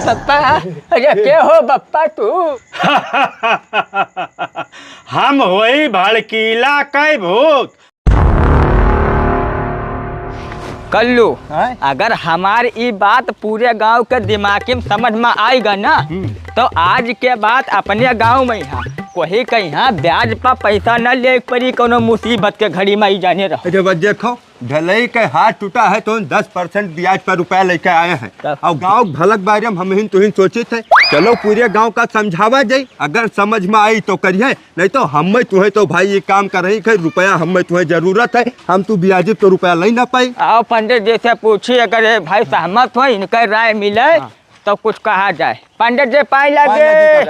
पप्पा अरे के हो बप्पा तू? हम वही भड़कीला कै भूत। कल्लू अगर हमारी ये बात पूरे गांव के दिमाग में समझ में आएगा ना तो आज के बाद अपने गांव में यहाँ कोई कहीं ब्याज पर पैसा न ले पड़ी कोनो मुसीबत के घड़ी में ही जाने रहो। अरे बस देखो ढलई के हाथ टूटा है तो 10% ब्याज पर रुपया लेके आए हैं और गांव भलक बारे में हम हिन तुहिन सोचे थे चलो पूरे गांव का समझावा जाए, अगर समझ में आई तो करिए, नहीं तो हम तुम्हें तो भाई ये काम कर रही है, रुपया हमें तुम्हें जरूरत है, हम तू ब्याज तो रुपया ले ना पाई। आओ पंडित जी से पूछिए अगर भाई सहमत हो इनका राय मिले तो कुछ कहा जाए। पंडित जी पाई लगे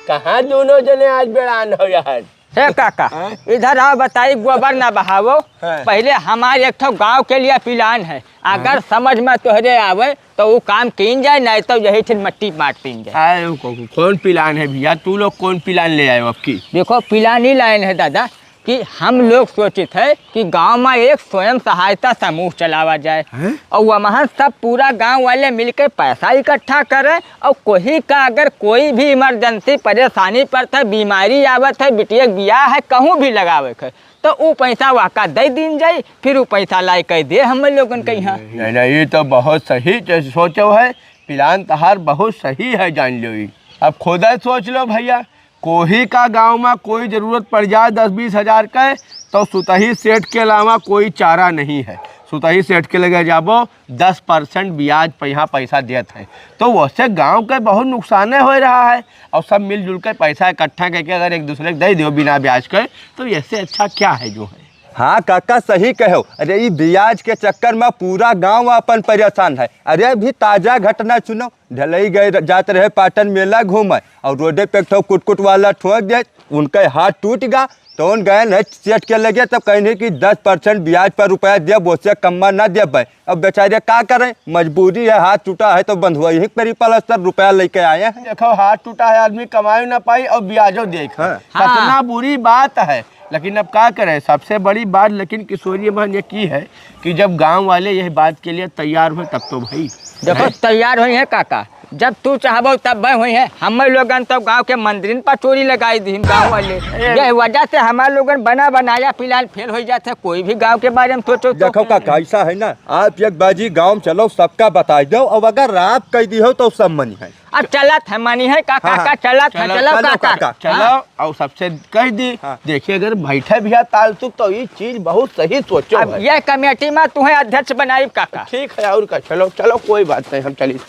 कहाँ दोनों जने आज बेड़ान हो यार। हे काका इधर आओ बताइए गोबर ना बहावो, पहले हमारे एक तो गांव के लिए प्लान है, अगर समझ में तोहरे आवे तो वो काम कीन जाए, नहीं तो यही फिर मट्टी मार पीन जाए। कौन प्लान है भैया, तू लोग कौन प्लान ले आए अब की? देखो प्लान ही लाइन है दादा कि हम लोग सोचे थे कि गांव में एक स्वयं सहायता समूह चलावा जाए और वहाँ सब पूरा गांव वाले मिलकर पैसा इकट्ठा करें और कोई का अगर कोई भी इमरजेंसी परेशानी पड़ता है, बीमारी आवत है, बिटिया ब्याह है, कहूँ भी लगावे है तो वो पैसा वाका दे दिन जाए, फिर वो पैसा लाई कर दे हम लोगन के यहाँ। नहीं ये तो बहुत सही सोचो है, प्लान तहार बहुत सही है, जान लो। अब खुद सोच लो भैया, कोई का गांव में कोई ज़रूरत पड़ जाए 10-20 हज़ार का तो सुतही सेठ के अलावा कोई चारा नहीं है। सुतही सेठ के लगे जाबो 10% ब्याज पे यहाँ पैसा देते हैं, तो वैसे गांव के बहुत नुकसान हो रहा है और सब मिलजुल कर पैसा इकट्ठा करके अगर एक दूसरे को दे दो बिना ब्याज के तो ऐसे अच्छा क्या है जो है। हाँ काका सही कहो, अरे ये ब्याज के चक्कर में पूरा गांव अपन परेशान है। अरे अभी ताजा घटना सुनो, ढलई गए जाते रहे पाटन मेला घूमे और रोडे पे कुटकुट वाला ठोक दे, उनके हाथ टूट गया तो उन गए न सेठ के लगे तो कहने की 10% ब्याज पर रुपया दे, उससे कम ना दे भाई। अब बेचारे क्या करें, मजबूरी है, हाथ टूटा है तो बंद हुआ यही पर पलस्तर रुपया लेके आए हैं। देखो हाथ टूटा है, आदमी कमाई ना पाई और ब्याजो देख, कितना बुरी बात है। लेकिन अब क्या करें, सबसे बड़ी बात लेकिन किशोरी बहन ये की है कि जब गांव वाले यह बात के लिए तैयार हुए तब तो भाई देखो तैयार हुई है काका, जब तू चाहबो तब वह हुई है। हम लोगन तो गांव के मंदिर पर चोरी लगाई दी गांव वाले, यह वजह से हमारे लोगन बना बनाया प्लान फेल हो जाता है। कोई भी गांव के बारे में सोचो तो देखो काका ऐसा है ना, आप एक बाजी गांव चलो सबका बता दो और अगर आप कह दी हो तो सब मनी है। अब चलत है मनी है काका का चलत है, चलो काका चलो और सबसे कह दी। देखिए अगर बैठे भैया तालतुक तो ये चीज बहुत सही सोचो। अब ये कमेटी में तुम्हें अध्यक्ष बनाई काका। ठीक है और का चलो चलो कोई बात नहीं, हम चलिए।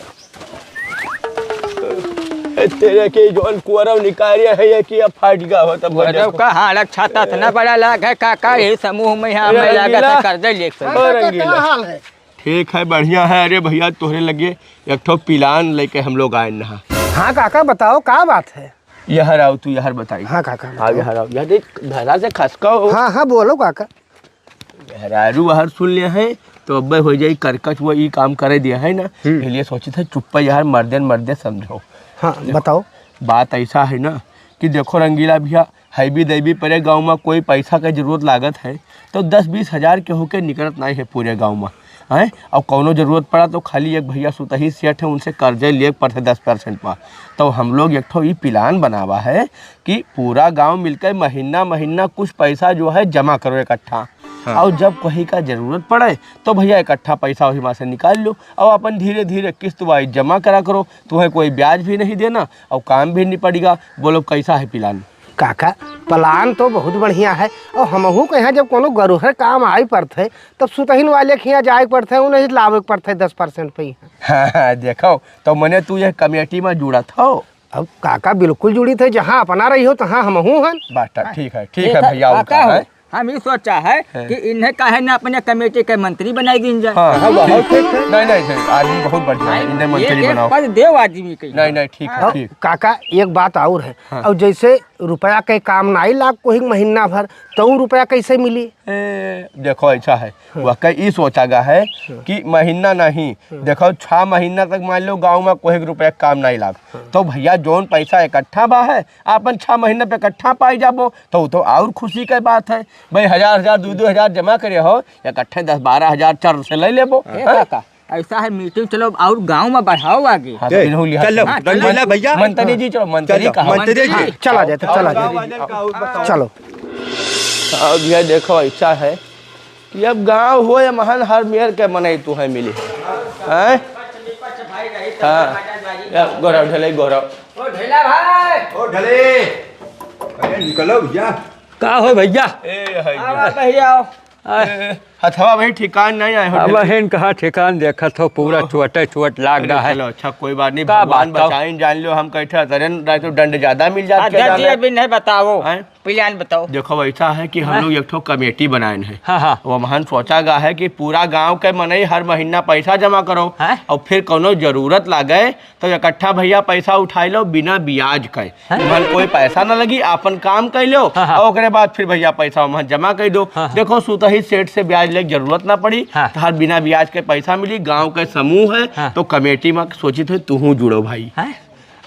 तेरे के जोन कुआरव निकालिया है ये कि अब फाट गया हो तब गजब का हाल छाता था ना बड़ा लाग है काका, ये समूह में यहाँ में लागत कर दे ले। हाल है ठीक है बढ़िया है। अरे भैया तोहरे लगे एक ठो प्लान लेके हम लोग आए ना। हाँ काका बताओ क्या बात है। यहर आओ तू यहर बताई। हाँ काका आओ यहर आओ, यह देख धरा से खसका हो। हाँ हाँ बोलो काका। हरारू हर सुन लिया है तो अब हो जाए करकच वो ये काम करे दिया है ना, इसलिए सोचे थे चुप्पा यार मर्दे समझो। हाँ बताओ। बात ऐसा है ना कि देखो रंगीला भैया हैवी दैवी परे गांव में कोई पैसा का जरूरत लागत है तो 10-20 हज़ार के होके निकलत नहीं है पूरे गांव में है। और कौनो जरूरत पड़ा तो खाली एक भैया सुतही सेठ है उनसे कर्जे लिए पड़ते 10% पर। तो हम लोग एक ठो ये प्लान बनावा है कि पूरा गांव मिलकर महीना कुछ पैसा जो है जमा करो इकट्ठा। और जब कहीं का जरूरत पड़े तो भैया इकट्ठा पैसा वही वहाँ से निकाल लो और अपन धीरे धीरे किस्त वाइज जमा करा करो, तुम्हें कोई ब्याज भी नहीं देना और काम भी नहीं पड़ेगा। बोलो कैसा है प्लान? काका प्लान तो बहुत बढ़िया है और हमहू के यहाँ जब कोनो गरुहर काम आई पड़ते तब सुतहीन वाले के यहाँ जाए पड़ते उन्हें लावे पड़ते 10% पे। हाँ देखो तो मैंने तू यह कमेटी में जुड़ा था। अब काका बिल्कुल जुड़ी थे, जहाँ अपना रही हो तो हाँ हमहू हैं। बात ठीक है भैया। हम ही सोचा है कि इन्हें कहे ना अपने कमेटी के मंत्री बनाई दी जाए। नहीं आदमी बहुत बढ़िया है, इन्हें मंत्री बनाओ। पद देव आदमी के नहीं ठीक है ठीक। काका एक बात और है, और जैसे रुपया के काम नहीं लाग कोई महीना भर तो रुपया कैसे मिली? देखो ऐसा है वाकई सोचा गया है कि महीना नहीं, देखो 6 महीना तक मान लो गांव में कोई रुपया काम नहीं लाग तो भैया जोन पैसा इकट्ठा बा है अपन 6 महीना पे इकट्ठा पाई जाबो तो और खुशी की बात है। भाई 1000 2-2 हज़ार जमा करे हो इकट्ठे 10-12 हज़ार 4 से ले लेबो। ऐसा है मीटिंग चलो और गांव में बढ़ाओ आगे। हाँ, ए, इन्हों लिहाज चलो हाँ, रंगीला भैया मंत्री जी चलो मंत्री चलो, कहा मंत्री जी हाँ, चला जाए तो चला गाँव जाए वाले का और बताओ। चलो। अब भैया देखो ऐसा है कि अब गांव हो या महल हर मेयर के मने तू है मिली है। हाँ या गौरव ढले गौरव ओ ढेला भाई ओ ढले अरे निकलो भैया। का हो भैया? ए है आओ भैया आओ। हथवा भाई ठिकान नहीं आए हो अब ढले। हिन कहा ठिकान देखत हो पूरा चुअटे चुअट लाग रहा है। चलो अच्छा कोई बात नहीं, का भगवान बात तो? बचाइन जान लो हम कैठे तरन तो दंड ज्यादा मिल जाता अध्यक्ष जी अभी नहीं बताओ, हैं? प्लान बताओ। देखो ऐसा है कि हम लोग एक ठो कमेटी बनाए हैं। हाँ हाँ वो महन सोचा गा है कि पूरा गांव के मनई हर महीना पैसा जमा करो हैं? और फिर कोनो जरूरत लागे तो इकट्ठा भैया पैसा उठाई लो बिना ब्याज के। मन कोई पैसा ना लगी, अपन काम कर लो हाँ। और ओकरे बाद फिर भैया पैसा वहाँ जमा कर दो। हाँ। देखो सुतही सेठ से ब्याज लेके जरूरत ना पड़ी, हाँ। तो हर बिना ब्याज के पैसा मिली। गांव के समूह है हाँ। तो कमेटी में सोची थे तू जुड़ो भाई। हैं?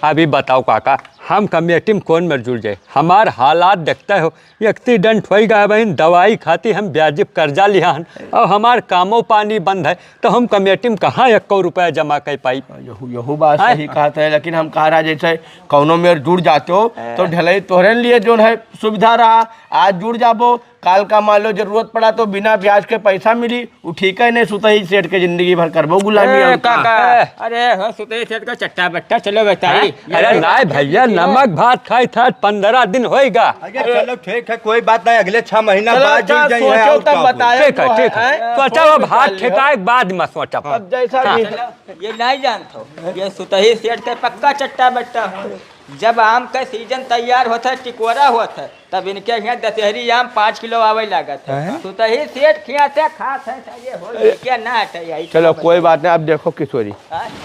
अभी बताओ काका, हम कमेटी में कौन में जुड़ जाए? हमार हालात देखते हो, एक्सीडेंट हो गया बहन, दवाई खाती हम ब्याजिब कर्जा लिहान और हमार कामों पानी बंद है, तो हम कमेटी में कहाँ 1 रुपया जमा कर पाई? यहू बात सही कहते हैं, लेकिन हम कह रहा जैसे कौनो में जुड़ जाते हो तो ढलई तोहरे लिए जो है सुविधा रहा। आज जुड़ जाबो, काल का मान लो जरूरत पड़ा तो बिना ब्याज के पैसा मिली। वो ठीक है नहीं सुतही सेठ के जिंदगी भर करबो गुलामी। ए, और का? काका अरे हो सुते सेठ का चट्टा बट्टा चलो बताई। अरे नहीं भैया, नमक भात खाई था 15 दिन होएगा। अरे चलो ठीक है कोई बात नहीं, अगले 6 महीना चलो, बाद जुड़ अच्छा, जाइए सोचो और तब का बताए। ठीक है ठीक है, सोचा अब हाथ ठेकाए बाद में सोचा। अब जैसा भी ये नहीं जानते हो, ये सुतही सेठ के पक्का चट्टा बट्टा हो। जब आम का सीजन तैयार होता है, टिकोरा होता है, तब इनके यहाँ दशहरी आम 5 किलो आवे लागत है। सुतही सेठ खियाते खाते हैं, ये हो क्या ना हटे। चलो कोई बात नहीं। अब देखो किशोरी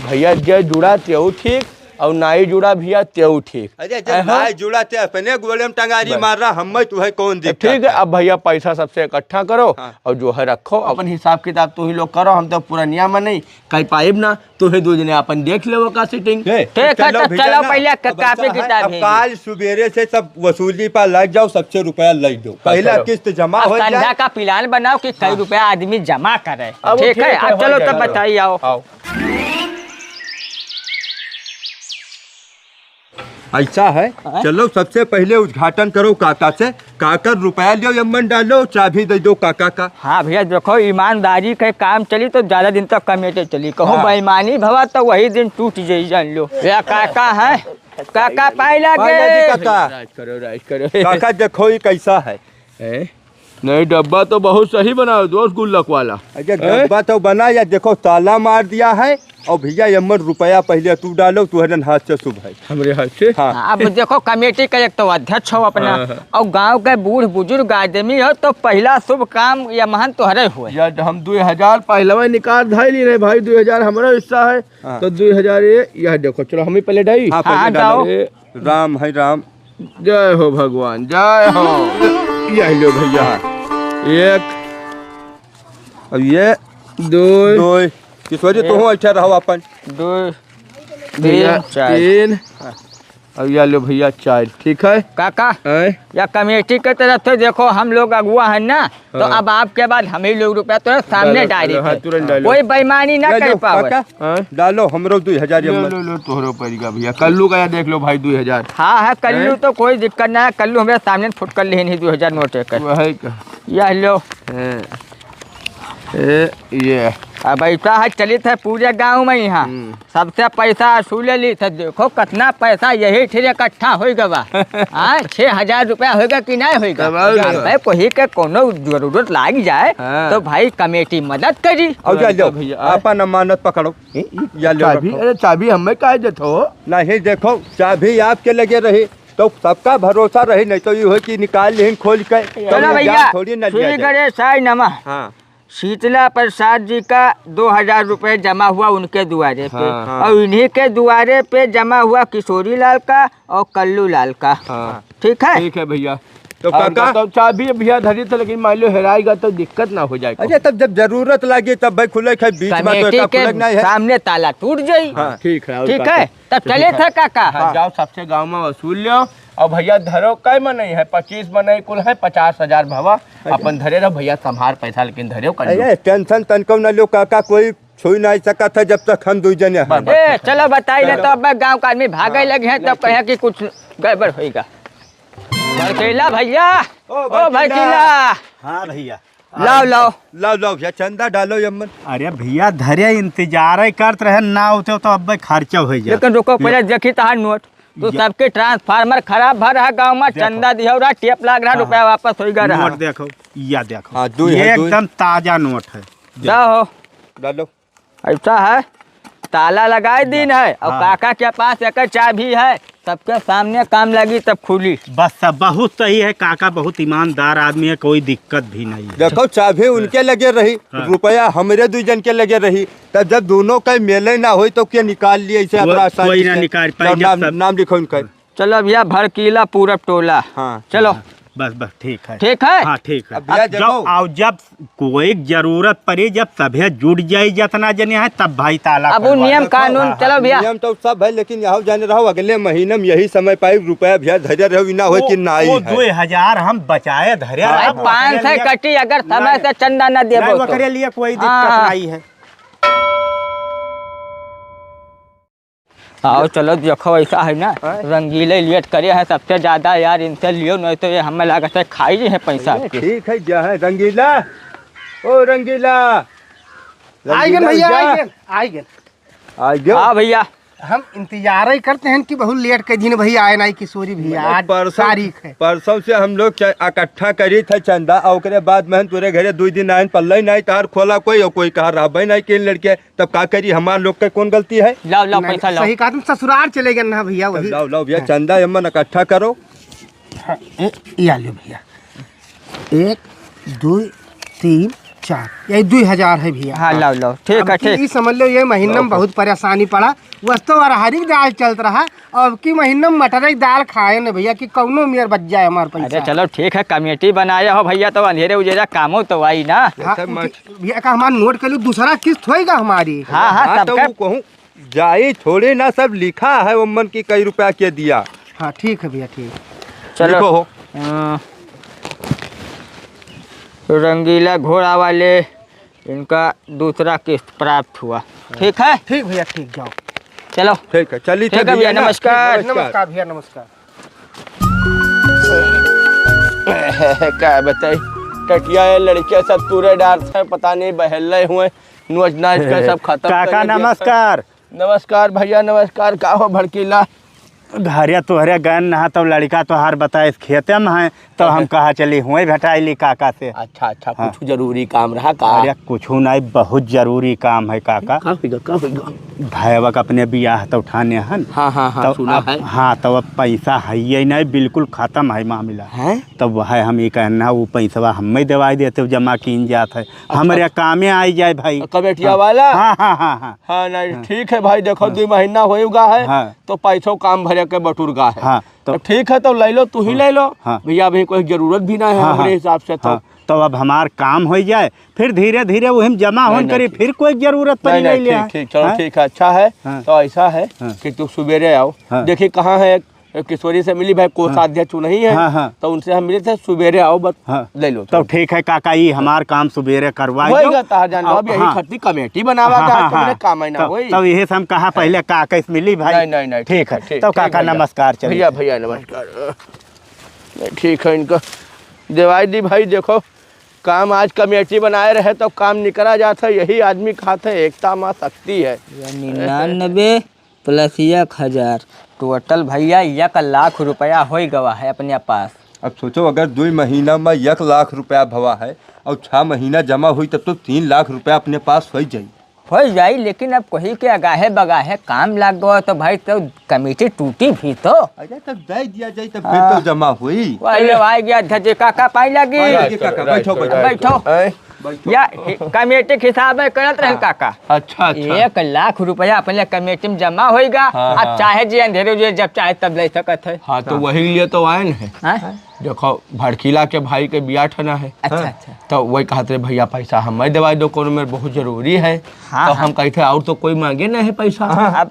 भैया जे जुड़ा त्यों ठीक और नाई जुड़ा भैया त्यों ठीक। अरे जब भाई जुड़ा थे अपने गोले में टंगारी मार रहा, हम तुम्हें कौन दिक्कत ठीक है। अब भैया पैसा सबसे इकट्ठा करो और जो है रखो अपन हिसाब किताब तू ही लोग करो। हम तो पूरा नियम में नहीं कहीं पाइब ना, तू ही 2 जने अपन देख ले का सीटिंग। ठीक ठीक है, तो भैया चलो ना, पहले अब कापी ऐसा है, किताब अब भेजिए। काल सुबेरे से सब वसूली पर लग जाओ, सबसे रुपया लग दो, पहला चलो। किस्त जमा हो संध्या जाए। का प्लान बनाओ कि कई रुपया आदमी जमा करे। अब ठीक है, हो अब चलो जाएगा। तब बताइए आओ। ऐसा है, चलो सबसे पहले उद्घाटन करो काका से। काका रुपया लियो यमन डालो, चाबी दे दो काका का। हाँ भैया देखो, ईमानदारी के काम चली तो ज्यादा दिन तक कमेटी चली, कहूँ हाँ। बेईमानी भवा तो वही दिन टूट जाई, जान लो। या काका है, काका पाई पाई लागी लागे। काका। राज करो काका देखो ये कैसा है। नहीं डब्बा तो बहुत सही बनाओ दोस्त, गुल्लक वाला। अरे डब्बा तो बना या देखो ताला मार दिया है। और भैया यमन रुपया पहले तू डालो, तुहरन हाथ से शुभ है। हमारे हाथ से हाँ अब देखो कमेटी का एक तो अध्यक्ष हो अपना, और गांव के बूढ़ बुजुर्ग आदमी हो, तो पहला शुभ काम या महन तोहरे हुए। यार हम 2000 पहले निकाल धाई ली रहे भाई, 2000 हमारा हिस्सा है। हाँ। तो 2000 यह देखो, चलो हम ही पहले ढाई। हाँ हाँ, पहले डालो। ए, राम है राम। जय हो भगवान, जय हो। यह लो भैया, 1 अब ये 2 दो किशोरी तू अच्छा रहो अपन। 2 भैया 3 4। 3 अब यह लो भैया 4। ठीक है काका हैं? या कमेटी के तरफ से देखो हम लोग अगुआ है ना, तो अब आपके बाद हम ही लोग रुपया तो सामने डालो, हाँ, डायरेक्ट तुरंत डालो। कोई बेईमानी ना ले कर लो पावे। काका, हैं? डालो हमरो 2000 लो यमन। लो लो तोहरो पड़ेगा भैया। कल्लू का या देख लो भाई 2000। हाँ है कल्लू हैं? तो कोई दिक्कत ना है, कल्लू हमारे सामने फुट कर लेनी 2000 नोट कर। वही का यह लो। हैं। ये अब ऐसा है चलित है पूरे गांव में यहाँ सबसे पैसा वसूल ली, तो देखो कितना पैसा यही ठेर इकट्ठा हो गवा। हाँ 6000 रुपया होगा कि नहीं होगा। कमाल का। भाई कोई के कोनो जरूरत लाग जाए हाँ। तो भाई कमेटी मदद करी। और जा लो भैया, अपन अमानत पकड़ो। या लो चाबी, रखो। अरे चाबी हमें काहे देतो? नहीं देखो चाबी आपके लगे रही तो सबका भरोसा रही, नहीं तो ये हो कि निकाल लें खोल के। तो चलो ये भैया, जान थोड़ी न लिया श्री जाए। गणेश साई नमः। हाँ शीतला प्रसाद जी का 2000 रुपए जमा हुआ उनके दुआरे पे, हाँ। और इन्हीं के दुआरे पे जमा हुआ किशोरी लाल का और कल्लू लाल का। हाँ ठीक है। ठीक है भैया। तो काका तो चाबी भैया धरी था, लेकिन मान लो हेराएगा तो दिक्कत ना हो जाएगा। अरे तब जब जरूरत लगी तब भाई खुले है, बीच में तो कमेटी ऐसा के खुलक नहीं है। सामने ताला टूट जाई। हाँ। ठीक है और ठीक काका। है, तब चले थे काका। हाँ, जाओ सबसे गांव में वसूल लो। और भैया धरो कै में नहीं है, 25 में नहीं कुल है 50,000 भवा अपन धरे रहो भैया, संभार पैसा लेकिन धरे कर लो। अरे टेंशन तनको न लो काका, कोई छुई नहीं सकत है जब तक हम दू जने हैं। ए चलो बताई ले तो अब गांव का आदमी भागे लगे हैं तब कहे कि कुछ गड़बड़ होएगा। भड़कीला भैया, ओ भड़कीला, हाँ भैया, लाओ लाओ लाओ लाओ भैया चंदा डालो यमन। अरे भैया धैर्य इंतजार करते रहे ना होते तो अब खर्चा हो जाए। लेकिन रुको पहले देखी तहार नोट तो सबके ट्रांसफार्मर खराब भर रहा गांव में, चंदा दिया रहा, टेप लाग रहा, रुपया वापस होएगा रहा। नोट देखो, या देखो, हाँ, दुई ये है, दुई। एकदम ताजा नोट है। जाओ डालो। ऐसा है, ताला लगाए दिन है और काका के पास एक चाबी है, सबके सामने काम लगी तब खुली। बस सब बहुत सही है, काका बहुत ईमानदार आदमी है, कोई दिक्कत भी नहीं है। देखो चाबी उनके लगे रही, रुपया हमरे दू जन के लगे रही, तब जब दोनों का मेले ना हो तो क्या निकाल लिए ऐसे अपना कोई ना निकाल पाए, जब सब- नाम लिखो उनका। चलो भैया भड़कीला पूरब टोला। हाँ चलो बस बस ठीक है, ठीक है। हाँ ठीक है। अब भैया जब देखो। आओ, जब कोई जरूरत पड़ी, जब सभे जुट जाए जितना जने है तब भाई ताला अब वो खुलवा नियम दो। कानून, चलो भैया नियम तो सब है, लेकिन यहाँ जाने रहो अगले महीने में यही समय पाई रुपया भैया धैर्य रहो ना हो कि ना वो ही है। 2000 हम बचाए धरे। भाई 500 कटी अगर समय से चंदा न दे नहीं, वकरे लिए कोई दिक्कत हाँ। नहीं है। आओ चलो देखो ऐसा है ना, रंगीले लेट करे हैं सबसे ज्यादा यार, इनसे लियो नहीं तो ये हमें लागत है खाई है पैसा आपके। ठीक है जा है रंगीला, ओ रंगीला आई गए भैया, आई गए। आ गयो। हाँ भैया हम इंतजार ही करते हैं कि बहुत लेट के दिन भैया आए नहीं किशोरी भैया, आज तारीख है। परसों से हम लोग इकट्ठा करी थे चंदा, और ओकरे बाद में तोरे घरे 2 दिन आए पल्ले नहीं तार खोला कोई, और कोई कहा रहबे नहीं के लड़के, तब का करी हमार लोग के कौन गलती है। लाओ लाओ पैसा लाओ। सही कहा तुम, ससुराल चले गए ना भैया वही। लाओ लाओ भैया चंदा यमन इकट्ठा करो। ये लो भैया, 1 2 3 4, यही 2000 है भैया। हाँ लाओ लाओ, ठीक है ठीक। ये समझ लो ये महीना में बहुत परेशानी पड़ा, वस्तु अरहरी की दाल चलत रहा, और की महीना में मटर की दाल खाए न भैया कि कौनो मेयर बच जाए हमारे पैसा। अरे चलो ठीक है, कमेटी बनाया हो भैया तो अंधेरे उजेरा कामों तो आई ना। हाँ, भैया का हमारा नोट कर लो, दूसरा किस्त होएगा हमारी। हाँ हाँ तो सबका वो कहूँ जाई थोड़ी ना, सब लिखा है उमन की कई रुपया के दिया। हाँ ठीक है भैया, ठीक। चलो लिखो हो। रंगीला घोड़ा वाले इनका दूसरा किस्त प्राप्त हुआ। ठीक है ठीक भैया, ठीक, जाओ। चलो ठीक है चलिए ठीक है भैया, नमस्कार। नमस्कार भैया, नमस्कार। क्या बताई, टटिया लड़के सब तूरे डार थे, पता नहीं बहल हुए, नोच नाच के सब खत्म। काका नमस्कार। नमस्कार भैया नमस्कार। का हो भड़कीला? घरे तोहरे गन नहा तो लड़का तोहार बता इस खेते में है, तो हम कहा चली हुए भेटाइली काका से। अच्छा अच्छा, कुछ जरूरी काम रहा का? अरे कुछ नहीं, बहुत जरूरी काम है काका। का होगा? भैया अपने बियाह तो उठाने हन। हाँ हाँ हाँ, तो सुना अब- है। हाँ तो अब पैसा है ही नहीं, बिल्कुल खत्म है मामला। हैं? तो वह हम ये कहना, वो पैसा हमें दवाई देते जमा कीन जात है, हमारे कामे आई जाए भाई। कमेटिया वाला? हाँ हाँ हाँ हाँ हाँ नहीं ठीक है भाई, देखो 2 महीना होगा है, हाँ। तो पैसों काम भरे के बटुरगा है। हाँ, तो ठीक है, तो ले लो, तू ही ले लो। हाँ। भैया अभी कोई जरूरत भी ना है हाँ, हमारे हाँ, हिसाब से। तो हाँ, तो अब हमार काम हो जाए, फिर धीरे धीरे वो हम जमा नहीं, होन नहीं, करी, ठीक। फिर कोई जरूरत पड़ी नहीं नहीं नहीं ले। ठीक ठीक, चलो हाँ? ठीक है, अच्छा है। हाँ। तो ऐसा है हाँ। कि तू सवेरे आओ। हाँ। देखिए कहाँ है, किशोरी से मिली भाई, कोषाध्यक्ष नहीं है। हाँ, हाँ। तो उनसे हम मिले थे, सवेरे आओ बस हाँ। ले लो। तो ठीक है काका, ये हमार काम सुबेरे करवाई होएगा तार जान लो, अब यही हाँ। खट्टी कमेटी बनावा हाँ, का हाँ, तुमने हाँ। काम ही ना होई। तो यही से हम कहा पहले काका से मिली भाई। नहीं नहीं नहीं, ठीक है, ठीक, तो ठीक काका भैया। नमस्कार। चलिए भैया भैया नमस्कार। ठीक है, इनका दवाई दी भाई। देखो काम आज कमेटी बनाए रहे तो काम निकला जाता है, यही आदमी खाते हैं, एकता माँ शक्ति है। 99 प्लस 1000 टोटल भैया 1,00,000 रुपया हो गवा है अपने पास। अब सोचो अगर 2 महीना में 1,00,000 रुपया भवा है और 6 महीना जमा हुई तब तो 3,00,000 रुपया अपने पास हो जाई। हो जाई, लेकिन अब कहीं के अगाहे बगाहे काम लग गया तो भाई तो कमेटी टूटी भी तो। अरे तब दे दिया जाए तब फिर तो जमा हुई। वही आ गया धजे काका पाई लगी। आइए काका, बैठो बैठो। बैठो हैं? या कमेटी के हिसाब में करत रहे काका। अच्छा अच्छा। 1,00,000 रुपया अपने कमेटी में जमा होएगा। हाँ, अब चाहे जी अंधेरे जो जब चाहे तब ले सकत है। हाँ तो वही लिए तो आए न है। हाँ? देखो भड़कीला के भाई के बियाह ठना है। अच्छा, हाँ? अच्छा। तो वही कहते भैया पैसा हमें दवाई दो, कोनो में बहुत जरूरी है। हाँ, तो हाँ। हम कहते और तो कोई मांगे नहीं है पैसा।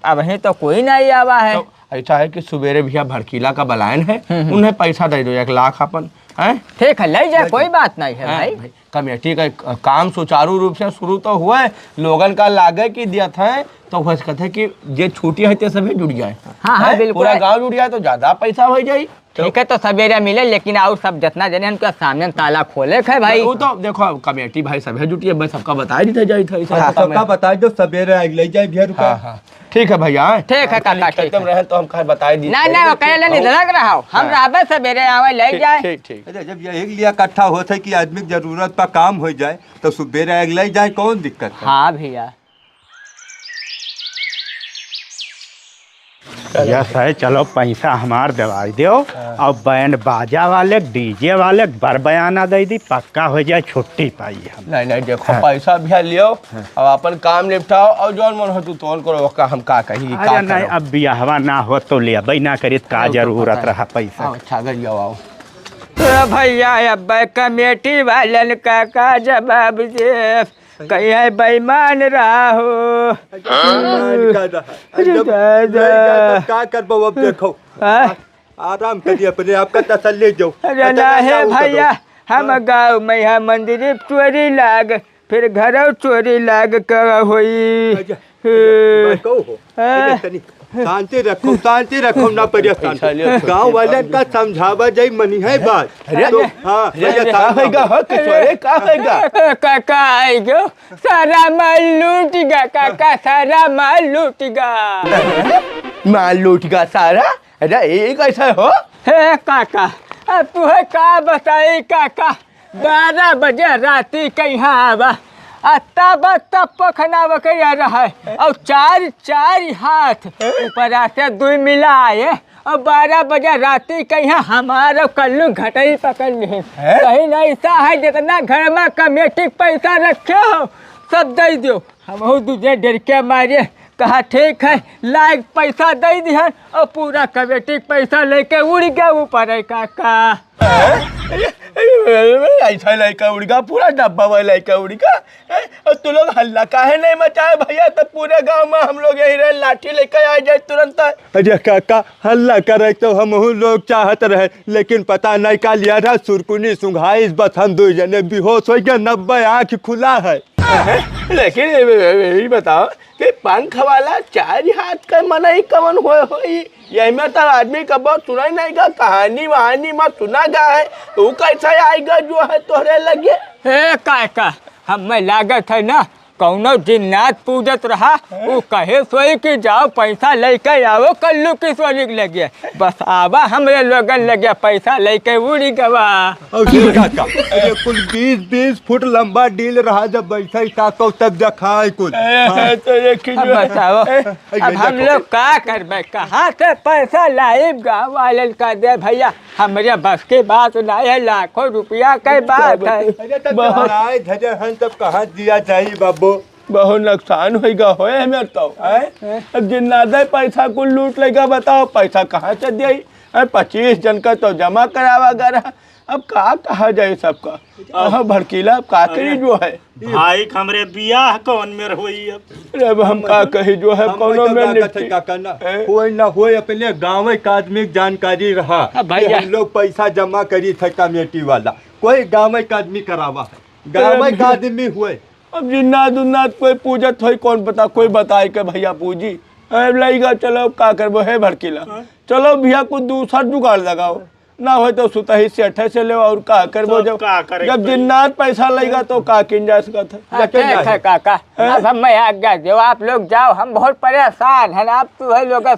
अब ही तो कोई नहीं आवा है। तो ऐसा है कि सवेरे भैया भड़कीला का बलायन है, उन्हें पैसा दे दो 1 लाख अपन हैं। ठीक है, ले जाए, कोई बात नहीं है भाई। कमेटी का काम सुचारू रूप से शुरू तो हुआ है, लोगन का लागे की दिया था तो बस कहते कि जे छूटी है ते सभी जुड़ जाए। हाँ, बिल्कुल। पूरा गांव जुड़ जाए तो ज्यादा पैसा हो जाए। ठीक है, तो सवेरे मिले, लेकिन और सब जितना जने उनके सामने ताला खोले है भाई। वो तो देखो कमेटी भाई सभी जुटी है, बस सबका बताया नहीं था जाई था सबका बता दो, सवेरे ले जाए भैया रुपया। ठीक है भैया। ठीक है काका, ठीक है। रहे तो हम खैर बताए दी। नहीं वो कहले नहीं लग रहा हो, हम रहबे सवेरे आवे ले जाए। ठीक ठीक। अरे जब यही लिया इकट्ठा होता है कि आदमी की जरूरत पर काम हो जाए तो सवेरे ले जाए, कौन दिक्कत है। हाँ भैया, यस है, चलो पैसा हमार दवाई दो और बैंड बाजा वाले डीजे वाले बयाना दे दी, पक्का हो जाए छुट्टी पाई हम। नहीं देखो पैसा भैया लियो और अपन काम निपटाओ और जौन मन हो तू तोन करो, का हम का कही का अरे नहीं, अब बियाहवा ना हो तो ले ना करी का जरूरत रहा पैसा। अच्छा गरियो आओ। तो भैया अब कमेटी वालन का जवाब दे, कहीं बेईमान रहा हो। क्या कर अब देखो, आराम करिए, अपने आपका तसल्ली दो। अरे है भैया, हम गाँव में यहाँ मंदिर चोरी लाग, फिर घर चोरी लाग कर हुई। शांति रखो ना परेशान। गाँव वाले का समझावा जाई मनी है बात। तो हाँ काका आएगो, सारा माल लूट गा काका, सारा माल लूट गा। माल लूट गा सारा? अरे ये कैसा हो? हे काका, अब तुहे का बताई काका, 12 बजे राती कहाँ आवा, तब पखना बकैया रहा और चार हाथ ऊपर से 2 मिलाए और 12 बजे राती कहीं हमारा कल्लू घटई पकड़ ली। कहीं ना ऐसा है जितना घर में कमेटी पैसा रखे हो सब दे दो। हम दूजे डर के मारे कहा ठीक है, लाइक पैसा दे दिहन और पूरा कमेटी पैसा लेके उड़ गया ऊपर। काका ऐसा लड़का उड़गा, पूरा डब्बा वाला लड़का उड़गा। और तू लोग हल्ला काहे नहीं मचाए भैया? तो पूरे गांव में हम लोग यही रहे, लाठी लेकर आ जाए तुरंत। अरे काका हल्ला करे तो हम लोग चाहत रहे, लेकिन पता नहीं का लिया था सुरकुनी सुंघाई, बस हम 2 जने बेहोश हो गए, 90 आँख खुला है। लेकिन यही बताओ कि पंख वाला 4 हाथ का मनाई कवन हो यही में तो आदमी का बहुत सुना ही नहीं गा, कहानी वहानी मत सुना गा है, तू कैसे आएगा जो है तोहरे लगे। हे काका, हमें लागत है ना कौनो जिन्नात पूजत रहा, वो कहे सोई कि जाओ पैसा लेके आओ कल्लू की सोरी लगे, बस आवा हमरे लोगन लगे पैसा लेके उड़ी गवा। काका अरे कुल 20 फुट लंबा डील रहा, जब बैठे काका तब देखा कुल। अब बताओ अब हम लोग क्या करबे, कहाँ से पैसा लाइब? गाँव वाले का दे भैया, हमारे बस की बात नहीं है, लाखों रुपया की बात है। तब कहाँ दिया चाहिए बाबू? बहुत नुकसान होगा होए हमें तो। अब जिन्ना पैसा कुल लूट लेगा, बताओ पैसा कहाँ से दे? 25 जन का तो जमा करावा गया, अब कहा जाए सबका। भड़कीला का करी जो है भाई, हमरे बियाह कौन में हुई? अब हम का कही जो है कोनो में कोई ना हो, अपने गाँव का आदमी जानकारी रहा, हम लोग पैसा जमा करी थे कमेटी वाला, कोई गाँव का आदमी करावा है, गाँव का आदमी हुए। अब जिन्नात उन्नात कोई पूजत हो, कौन पता, कोई बताए के भैया पूजी लगेगा। चलो का करबो है भड़कीला, चलो भैया कुछ दूसरा जुगाड़ लगाओ, ना हो तो सुतही से 8 से ले और का करबो। जब जिन्नात पैसा लगेगा तो का किन जा सकता है। काका अब हम आज्ञा दो, आप लोग जाओ, हम बहुत परेशान है, आप तो है लोग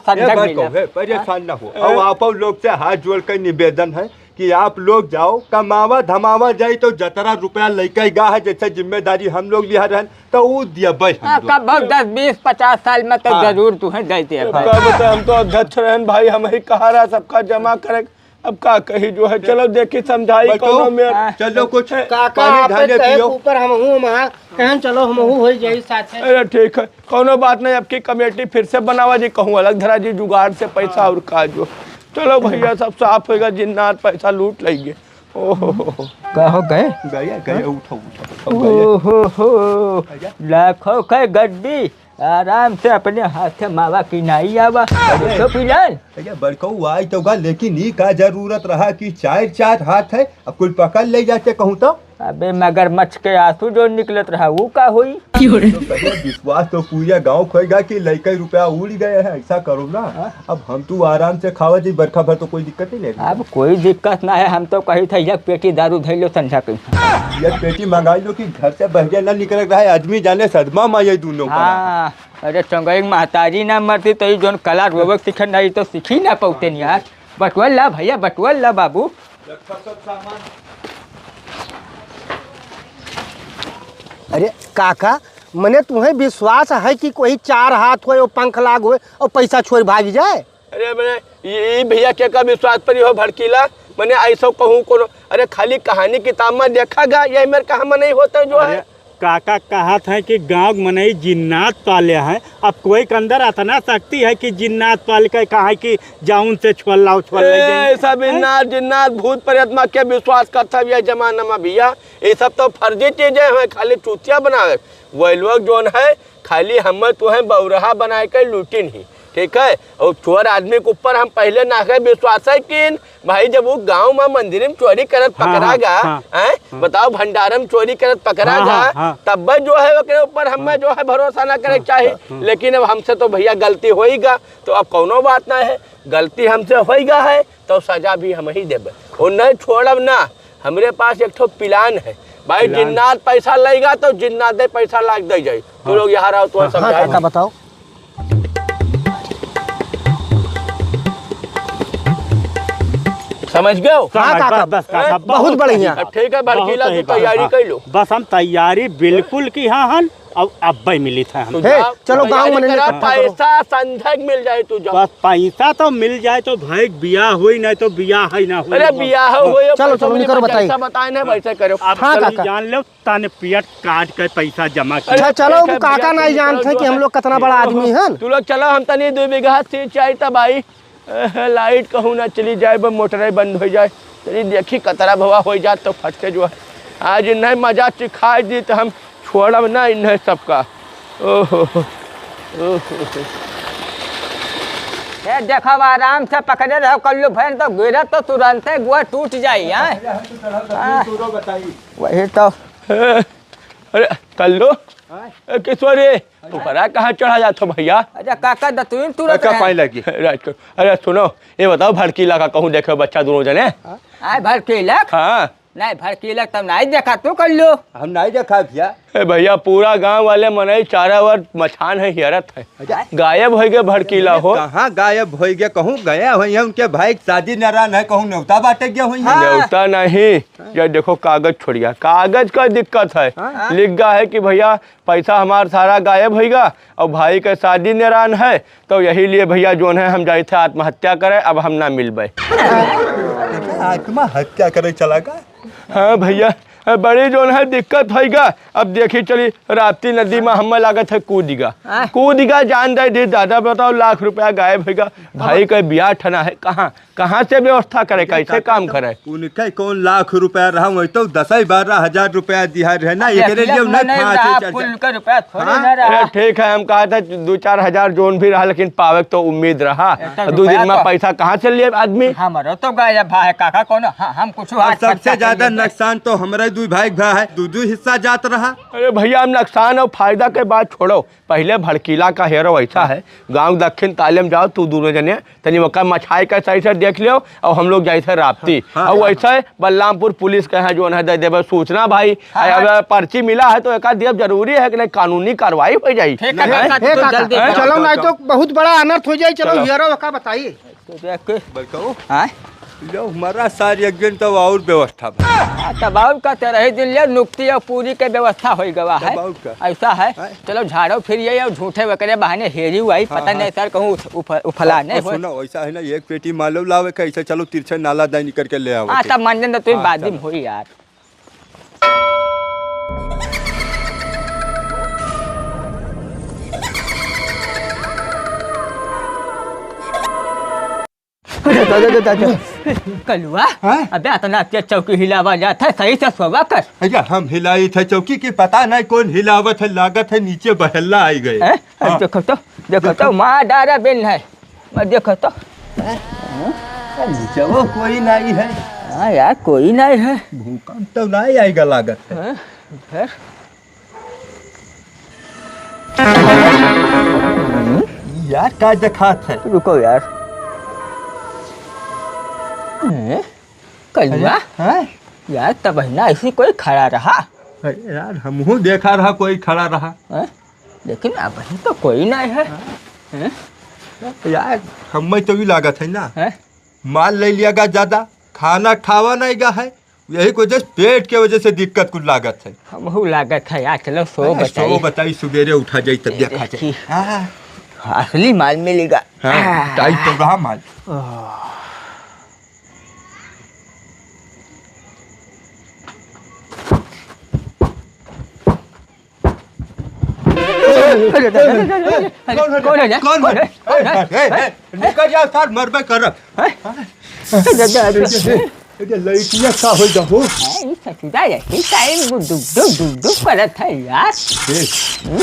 परेशान ना हो। और आप लोग से हाथ जोड़ कर निवेदन है कि आप लोग जाओ, कमावा धमावा जाए तो जतरा रुपया लेके गा है, जैसे जिम्मेदारी हम लोग लिया रहे तो वो दिया भाई। कब 10, 20, 50 साल में तो जरूर तुम्हें देते हैं। हम तो अध्यक्ष रहन भाई, हम ही कहा रहा सबका जमा करे, अब का कही जो है। चलो देखी समझाई कोनो में, चलो कुछ काका ऊपर हम कहन, चलो हम हो जाए साथ। अरे ठीक है, कोनो बात नहीं, आपकी कमेटी फिर से बनावा जी, कहूँ अलग धरा जी जुगाड़ से पैसा और का जो। चलो भैया सब साफ होगा, जिन्नात पैसा लूट लेंगे। कहो गए गए उठो लाखों के गड्डी आराम से अपने हाथ से मावा की नहीं आवा तो फिलहाल अरे बड़कऊ आई तो गा, लेकिन ई का जरूरत रहा कि चार चार हाथ है अब कुल पकड़ ले जाते कहूँ तो अबे मगरमच्छ के आंसू जो निकलत रहा वो का हुई। विश्वास तो पूरा गांव खोएगा कि लड़के रुपया उड़ गए हैं, ऐसा करो ना। अब हम तू आराम से खावा जी, बरखा भर तो कोई दिक्कत ही नहीं। अब कोई दिक्कत ना है, हम तो कही था एक पेटी दारू धै लो संझा के। ये पेटी मंगाई लो कि घर से बहरिया ना निकल रहा है, आदमी जाने सदमा में ये दोनों का। हाँ अरे चंगई महतारी ना मरती तो जो कला रोबक सीख नहीं तो सीखी ना पौते नहीं यार। बटुअल ला भैया, बटुअल ला बाबू। अरे काका, मने तुम्हें विश्वास है कि कोई चार हाथ हो पंख लाग हो और पैसा छोड़ भाग जाए? अरे मैंने ये भैया के का विश्वास पर हो भड़कीला, मैंने ऐसा कहूँ को। अरे खाली कहानी किताब में देखा गा, ये मेरे कहा में नहीं होता जो है। काका कहत है कि गांव में नहीं जिन्नात पाले हैं, अब कोई के अंदर इतना शक्ति है कि जिन्नात पाल के कहा कि जाउन से छोल सब जिन्नात जिन्नात भूत प्रेत के विश्वास करता है जमाना में भैया। ये सब तो फर्जी चीजें हैं, खाली चूतिया बनावे। वही लोग जो है खाली हम तो है बौरहा बना के लूटिन ही, ठीक है। और चोर आदमी के ऊपर हम पहले ना के विश्वास है कि भाई जब वो गांव में मंदिर में चोरी करत पकड़ा गया, बताओ भंडारा में चोरी करत पकड़ा गया, तब जो है उसके ऊपर हमें जो है भरोसा ना करे चाहिए। लेकिन अब हमसे तो भैया गलती होएगा, तो अब कोनो बात ना है, गलती हमसे होएगा है तो सजा भी हम ही देबे और नहीं छोड़ब ना। हमरे पास एक ठो प्लान है भाई, जिन्नात पैसा लेगा तो जिन्नात दे पैसा लाग दे जाए। तू लोग यहाँ रहो तो समझाए। बताओ। समझ गए हो? हाँ काका, बस काका बहुत बढ़िया। अब ठीक है भड़कीला, तू तैयारी कर लो। बस हम तैयारी बिल्कुल की हाँ हन, अब अब्बे मिली था हम। चलो गांव में पैसा संझक मिल जाए तू जाओ। बस पैसा तो मिल जाए तो भाई बियाह हुई नहीं तो बियाह है ना हुई। अरे बियाह हुए, चलो चलो निकलो, बताइए। बताए ना वैसे करो। अब हाँ, चलो काका। जान लो ताने पियट काट के पैसा जमा किया। अच्छा चलो, वो काका नहीं जानते कि हम लोग कितना बड़ा आदमी हैं। तू लोग चलो, हम तनी 2 बीघा चीज चाहिए था भाई। लाइट कहूँ ना चली जाए, मोटर बंद हो जाए, चलिए देखी कतरा भवा हो जाए तो फट के जो है आज नहीं मजा चिखाई दी तो हम छोड़ब ना इन्हें सबका। ओहो देखो आराम से पकड़े रहो, कल्लू भैन तो गिरत तो तुरंत गुआ टूट जाई। वही तो अरे कल्लू किशोरी तू बड़ा कहाँ चढ़ा जाता भैया? अच्छा काका दतुन तुरंत पाई लगी। अरे सुनो, ये बताओ भड़कीला का कहूँ देखे बच्चा दोनों जने। आए भड़कीलक? हाँ नहीं भड़कीलक तब नहीं देखा तू कल्लू। हम नहीं देखा भैया। भैया पूरा गांव वाले मनई चारा वर मछान है, हियरत है, गायब हो गए भड़कीला हो। कहाँ गायब हो गया? कहूँ गया हुई है, उनके भाई शादी नारायण है, कहूँ न्योता बांटे गया हुई है। न्योता नहीं, ये देखो कागज छोड़िया, कागज का दिक्कत है। लिख गया है कि भैया पैसा हमारा सारा गायब होगा और भाई के शादी नारायण है, तो यही लिए भैया जो है हम जाए थे आत्महत्या करे, अब हम ना मिलबे। आत्महत्या करे चला गया। हाँ भैया बड़ी जो है दिक्कत होगा। अब देखी चली राप्ती नदी में हम लागत है कूदगा जान दे दादा, बताओ लाख रुपया गायब होगा। भाई का ब्याह ठना है, कहाँ से व्यवस्था करे, कैसे काम करे? उनके कौन लाख रुपया रहा, वही तो 10-12 रुपया दिया रहे ना, ये लिए अरे ठीक है, हम कहा था 2-4 हजार जोन भी रहा, लेकिन पावे तो उम्मीद रहा। 2 दिन में पैसा कहाँ से लिए आदमी? हमारा तो गायब भाई काका कौन, हम कुछ सबसे ज्यादा नुकसान तो हमारे 2 भाई है, 2 हिस्सा जात रहा। अरे भैया हम नुकसान और फायदा के बात छोड़ो, पहले भड़कीला का हेरो ऐसा है, गांव दक्षिण ताले में जाओ तू दोनों जने तनी मक्का मछाई का सही से देख लियो, और हम लोग जाए थे राप्ती। और वैसे बलरामपुर पुलिस के यहाँ जो है दे देवे सूचना भाई। अगर पर्ची मिला है तो एक दिया जरूरी है कि नहीं, कानूनी कार्रवाई हो जाए। चलो नहीं तो बहुत बड़ा अनर्थ हो जाए। चलो हीरो का बताइए। जो हमारा सारी एक दिन तो और व्यवस्था तबाव का तेरह दिन ले नुक्ति और पूरी के व्यवस्था हो गवा है, ऐसा है। चलो झाड़ो फिर ये और झूठे वकरे बहाने हेरी हुई, पता नहीं सर कहूँ उफला नहीं हो। सुनो ऐसा है ना, एक पेटी मालूम लावे कैसे, चलो तिरछे नाला दाई निकल के ले आओ। हाँ तब मंदिर तो बाद में हुई यार। दादा कलुआ हाँ? अबे इतना तेज चौकी हिलावा जाता है, सही से सोवा कर। भैया हम हिलाई थे चौकी की, पता नहीं कौन हिलावत है, लागत है नीचे बहल्ला आई गए। हैं? हाँ। देखो तो माँ डारा बिन है, मैं देखो तो। नीचे वो कोई नहीं है, हाँ यार कोई नहीं है। भूकंप तो नहीं आएगा लागत है। हैं? फिर यार का देखा थे? रुको यार। हैं? कलुआ हैं? यार तब ना ऐसी कोई खड़ा रहा। अरे यार हमहू देखा रहा कोई खड़ा रहा। हैं? लेकिन अब तो कोई नहीं है। हैं? यार हमें तो भी लागत है ना, हैं? माल ले लियागा ज्यादा, खाना खावा नहीं गा है, यही वजह से पेट के वजह से दिक्कत कुछ लागत है। हमहू लागत है यार, चलो सो सो बताइए। बताई सवेरे उठा जाई तब देखा देखी। जाए। हाँ, असली माल मिलेगा। हाँ, टाइट तो रहा माल। कौन है? कौन है? निकल जाओ सर, मरबे करब। लड़कियां का हो जाओ। करत है यार।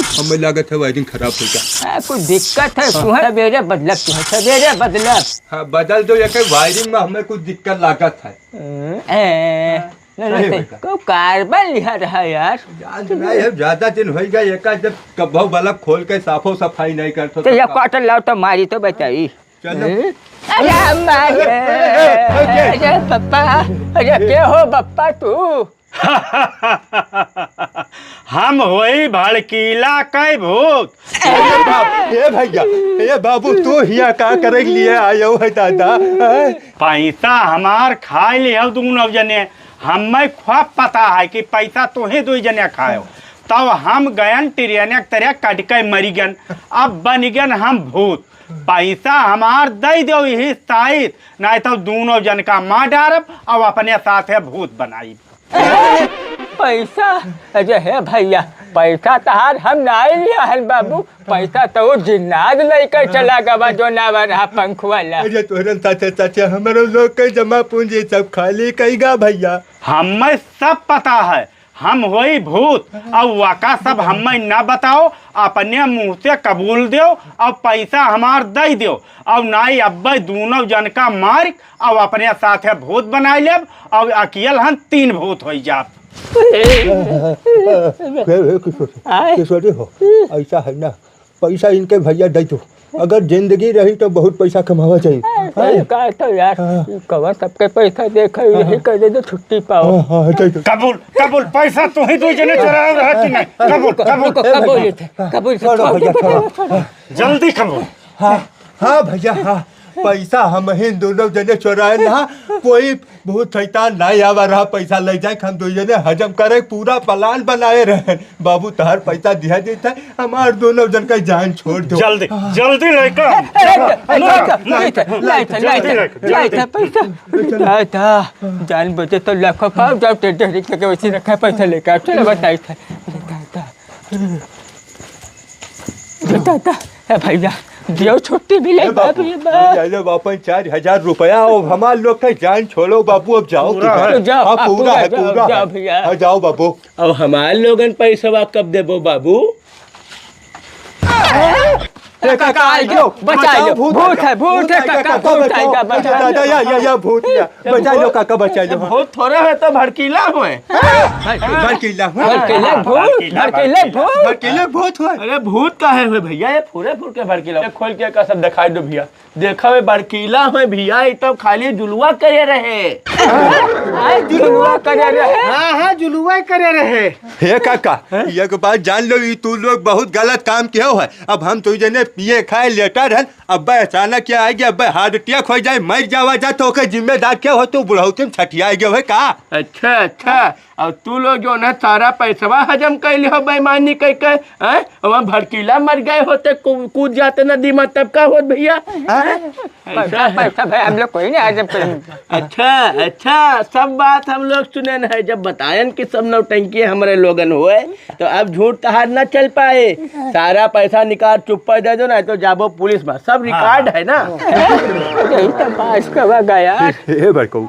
हमें लागत है वायरिंग खराब हो गया। कुछ दिक्कत है, तुम्हें सवेरे बदलब, तुम्हें सवेरे बदलब। हाँ बदल दो, ये वायरिंग में हमें कुछ दिक्कत लागत है। को कार्बन लिखा रहा यार। नहीं है, ज्यादा दिन हो गया, एक जब कब्बो बल्ब खोल के साफो सफाई नहीं करते तो ये कॉटन लाओ तो मारी तो बताई। चलो। अरे अम्मा, अरे पप्पा, अरे क्या हो बप्पा तू? हम होई भड़कीला कै भूत। ए भैया, ए बाबू तू हिया का करे के लिए आयो है दादा? पैसा हमार खाए लियो दूनो जने, हमें ख्वाब पता है कि पैसा तुम्हें दो जने खाओ। तब हम गयन ट्रेन तरह कट के मरी गन, अब बन गन हम भूत। पैसा हमार दे दो यही शायद, नहीं तो दोनों जन का मार डारब और अपने साथ भूत बनाई। पैसा? अरे है भैया, पैसा तहार हम नहीं लिया है बाबू, पैसा तो वो जिन्नाद लेकर चला गवा जो ना रहा पंख वाला। अरे तोरन साथे साथे हमारे लोग के जमा पूंजी सब खाली कईगा भैया। हमें सब पता है, हम होई भूत और वाका सब हमें ना बताओ, अपने मुंह से कबूल दो और पैसा हमार दे दो, और नाई अब्बे दोनों जन का मार और अपने साथ भूत बनाई लेब और अकेल हम 3 भूत हो जाब। किशोरी हो, ऐसा है ना, पैसा इनके भैया दे दो, अगर जिंदगी रही तो बहुत पैसा कमावा चाहिए। कहा तो यार, कवर सबके पैसा देखा यही कर दे तो छुट्टी पाओ। कबूल कबूल, पैसा तू ही दो जने चढ़ा रहा कि नहीं? कबूल कबूल कबूल जल्दी कबूल। हाँ हाँ भैया, हाँ पैसा हम ही दोनों जने चोराए ना, कोई बहुत शैतान नहीं आवा रहा पैसा ले जाए, हम दो जने हजम करे, पूरा प्लान बनाए रहे। बाबू तहार पैसा दिया देता है, हमार दोनों जन का जान छोड़ दो। जल्दी जल्दी लेकर पैसा जान बचे तो लाखों पाओ, जाओ टेढ़े के वैसे रखा पैसा लेकर चलो बताई था। भैया दियो छुट्टी भी ले बाबू वापस 4,000 रुपया, और हमार लोग का जान छोड़ो बाबू, अब जाओ। पूरा है। जाओ, हाँ, पूरा है, जाओ, पूरा जाओ है। भैया। हाँ, जाओ बाबू। अब हमारे लोगन पैसा कब देबो बाबू? बचा लो, भूत है काका, भूत है दादा, या भूत या बचा लो काका, बचा लो। बहुत थोड़ा है तो भड़कीला हुए। भड़कीला भड़कीले भूत हुआ। अरे भूत काहे हुए भैया? ये फूरे फूर के भड़कीला खोल के का सब दिखाई दो भैया। देखा हुए भड़कीला हुए भैया, ये तो खाली जुलवा करे रहे। जुलवा करे रहे। हाँ हाँ जुलुआ करे रहे। हे काका, एक बात जान लो, ये तू लोग बहुत गलत काम किया है। अब हम तुझे जने पिए खाए लेटर है, अब अचानक क्या आएगी, अब हार्ट अटैक हो जाए, मर जावा जा, तो ओके जिम्मेदार क्या हो? तू बुढ़ौती में छठिया गए हो का? अच्छा अच्छा, और तू लोग जो ना सारा पैसा हजम कर लियो बेईमानी कह के, वहाँ भड़कीला मर गए होते, कूद जाते नदी में, तब का होत भैया? पैसा भाई हम लोग कोई नहीं हजम करेंगे। अच्छा अच्छा, सब बात हम लोग सुने है। जब बतायन कि सब नौटंकी हमारे लोगन हुए, तो अब झूठ तहार न चल पाए। सारा पैसा निकाल चुप्पा दे दो ना तो जाबो पुलिस में सब रिकॉर्ड है ना। यही तो पास कवा गया। हे बड़कऊ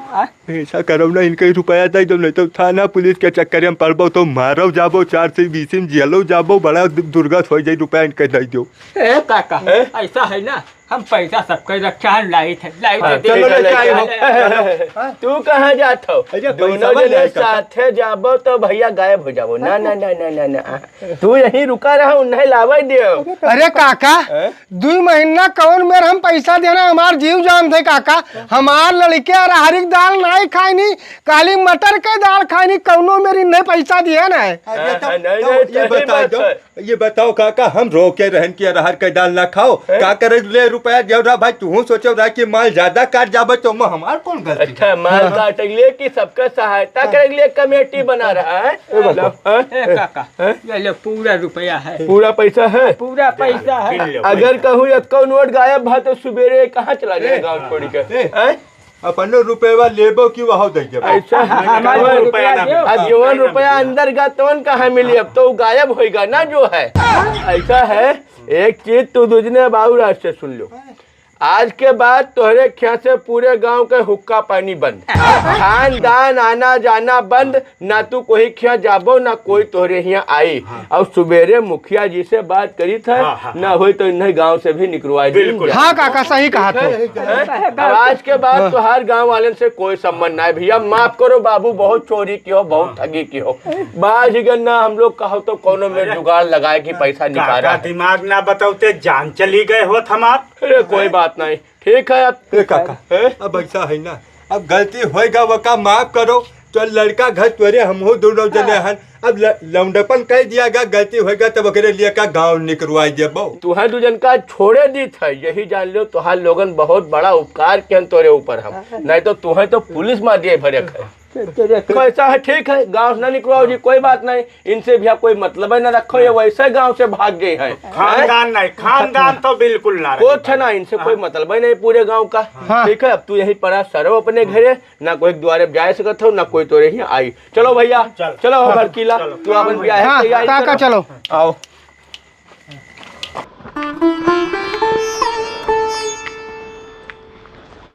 ऐसा करो ना, इनके रुपया दे दो, नहीं तो थाना पुलिस के चक्कर में पड़बो तो मारो जाबो, 4 से 20 में जेलो जाबो, बड़ा दुर्गत हो जाए, रुपया इनके दे दो। ए काका ऐसा है ना, हम पैसा सबके रक्षा लाई थे चलो लेके आई हो। तू कहाँ जात हो? दोनों जने साथे जाबो तो भैया गायब हो जाबो। ना ना ना ना ना ना, तू यहीं रुका रहा, उन्हें लावे दियो। अरे काका 2 महीना कौन मेर हम पैसा देना, हमार जीव जान थे काका। हमार लड़के अरहरी दाल नहीं खाईनी, काली मटर के दाल खाईनी, कौनो मेरी नहीं पैसा दिया ना। ये बताओ काका, हम रोके रहन की अरहर के दाल ना खाओ, का करे ले रुपया देव रहा भाई, तू सोचो रहा कि माल ज्यादा काट जाबे तो हमार कौन गलती? अच्छा माल काट लिए कि सबका सहायता करे लिए कमेटी बना रहा है। काका ये लो पूरा रुपया है, पूरा पैसा है, पूरा पैसा है। अगर कहूँ एक नोट गायब भा तो सुबेरे कहाँ चला जाए गाँव छोड़ के? अपन रुपया लेबो की वहाँ दे ऐसा हमारे रुपया दे। अब जवन रुपया अंदर का तवन कहाँ मिली, अब तो गायब होएगा ना जो है। ऐसा है, एक चीज तू दूसरे बाबू राज से सुन लो, आज के बाद तोहरे ख्या से पूरे गांव के हुक्का पानी बंद, खानदान आना जाना बंद, ना तू कोई ख्या जाबो ना कोई तोहरे यहाँ आई। और सुबेरे मुखिया जी से बात करी था, ना हो तो इन्हें गांव से भी निकलवाई दी। हाँ काका सही कहा तो। अब आज के बाद तो हर गांव वाले से कोई संबंध ना है। भैया माफ करो बाबू, बहुत चोरी की हो, बहुत ठगी की हो, बाज गन्ना हम लोग कहो तो कोनो में जुगाड़ लगाए कि पैसा निकाला। दिमाग ना बताओते जान चली गए हो हमार। अरे कोई बात नहीं, ठीक है। अब काका अब ऐसा है ना, अब गलती होएगा वो का माफ करो, तो लड़का घर तोरे हम हो दोनों जने हन, अब लौंडपन कह दिया गया, गलती होएगा तब ओकरे लिए का गांव निकलवाई देबो। तुहा दुजन का छोड़े दी था, यही जान लो तुहार लोगन बहुत बड़ा उपकार किया तोरे ऊपर हम, नहीं तो तुम्हें तो पुलिस में दिए भरे है। कैसा है, ठीक है गांव से ना निकलवाओ जी, कोई बात नहीं, इनसे भी कोई मतलब है ना रखो, ये वैसे गांव से भाग गए हैं। खानदान नहीं, खानदान तो बिल्कुल ना कुछ है ना, इनसे कोई मतलब ही नहीं पूरे गांव का। ठीक है, अब तू यही पड़ा सरो अपने घरे, ना कोई द्वारे जा सकत हो, ना कोई तोरे ही आई। चलो भैया चलो भड़कीला, तू अपन ब्याह हाँ काका चलो आओ।